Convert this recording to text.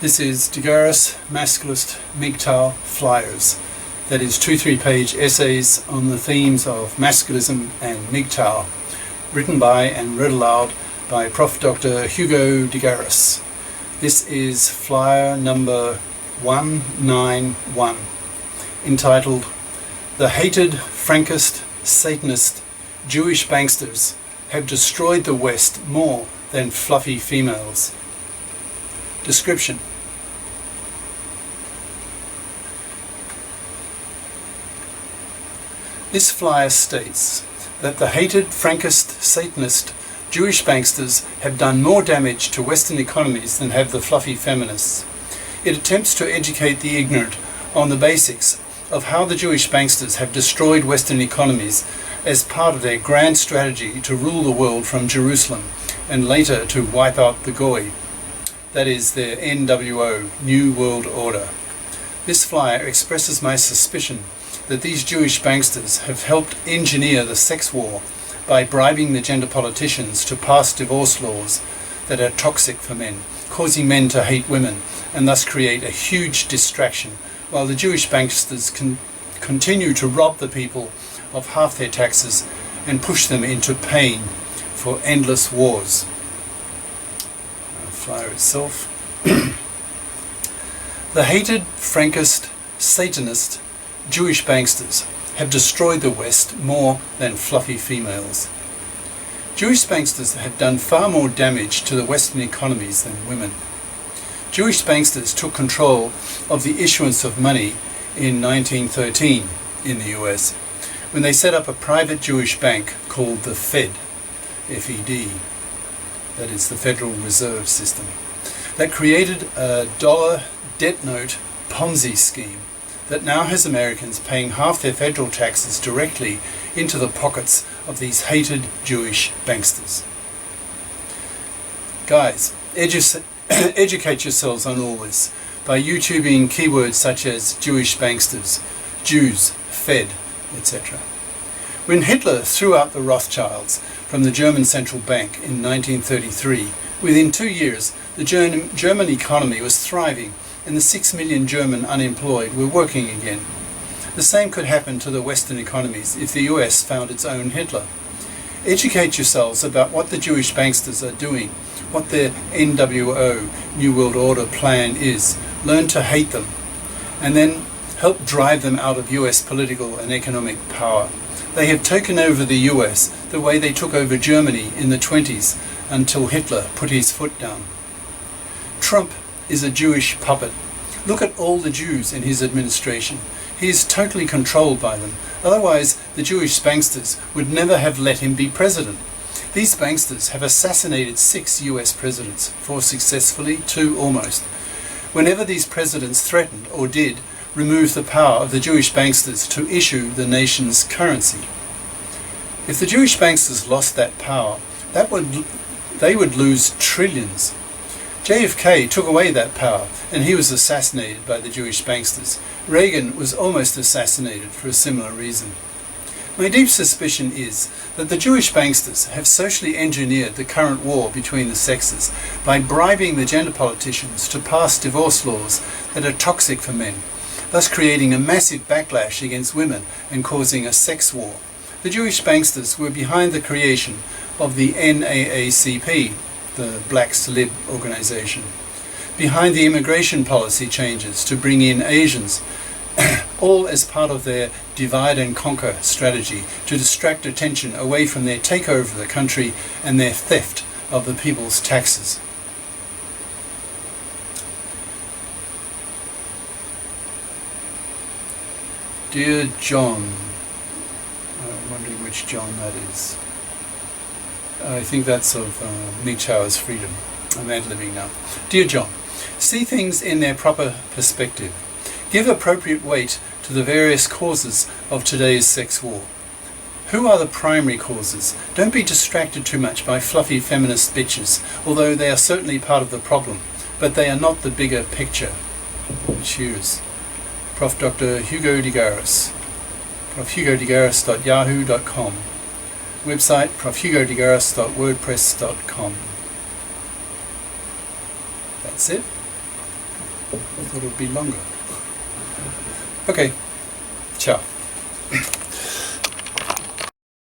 This is Garis Masculist MGTOW flyers. That is 2 3-page essays on the themes of masculism and MGTOW, written by and read aloud by Prof. Dr. Hugo de Garis. This is flyer number 191, entitled "The Hated Frankist Satanist Jewish Banksters Have Destroyed the West More Than Fluffie Females." Description. This flyer states that the hated Frankist Satanist Jewish banksters have done more damage to Western economies than have the Fluffie Feminists. It attempts to educate the ignorant on the basics of how the Jewish banksters have destroyed Western economies as part of their grand strategy to rule the world from Jerusalem and later to wipe out the Goy. That is their NWO, New World Order. This flyer expresses my suspicion that these Jewish banksters have helped engineer the sex war by bribing the gender politicians to pass divorce laws that are toxic for men, causing men to hate women and thus create a huge distraction, while the Jewish banksters continue to rob the people of half their taxes and push them into pain for endless wars. Flyer itself. The hated Frankist Satanist Jewish banksters have destroyed the West more than fluffy females. Jewish banksters have done far more damage to the Western economies than women. Jewish banksters took control of the issuance of money in 1913 in the US, when they set up a private Jewish bank called the Fed, F-E-D, that is the Federal Reserve System, that created a dollar debt note Ponzi scheme that now has Americans paying half their federal taxes directly into the pockets of these hated Jewish banksters. Guys, educate yourselves on all this by YouTubing keywords such as Jewish banksters, Jews, Fed, etc. When Hitler threw out the Rothschilds from the German Central Bank in 1933, within 2 years the German economy was thriving and the 6 million German unemployed were working again. The same could happen to the Western economies if the US found its own Hitler. Educate yourselves about what the Jewish banksters are doing, what their NWO, New World Order plan is. Learn to hate them, and then help drive them out of US political and economic power. They have taken over the US the way they took over Germany in the 20s until Hitler put his foot down. Trump is a Jewish puppet. Look at all the Jews in his administration. He is totally controlled by them. Otherwise, the Jewish banksters would never have let him be president. These banksters have assassinated 6 US presidents, 4 successfully, 2 almost. Whenever these presidents threatened, or did, remove the power of the Jewish banksters to issue the nation's currency. If the Jewish banksters lost that power, they would lose trillions. JFK took away that power, and he was assassinated by the Jewish banksters. Reagan was almost assassinated for a similar reason. My deep suspicion is that the Jewish banksters have socially engineered the current war between the sexes by bribing the gender politicians to pass divorce laws that are toxic for men, thus creating a massive backlash against women and causing a sex war. The Jewish banksters were behind the creation of the NAACP, the Black Celeb organization, behind the immigration policy changes to bring in Asians, all as part of their divide and conquer strategy to distract attention away from their takeover of the country and their theft of the people's taxes. Dear John, I'm wondering which John that is. I think that's of MGTOW's Freedom. I'm ad-libbing now. Dear John, see things in their proper perspective. Give appropriate weight to the various causes of today's sex war. Who are the primary causes? Don't be distracted too much by fluffy feminist bitches, although they are certainly part of the problem, but they are not the bigger picture. Cheers. Prof. Dr. Hugo de Garis. profhugodegaris.yahoo.com. Website profhugodegaris.wordpress.com. That's it. I thought it would be longer. Okay, ciao.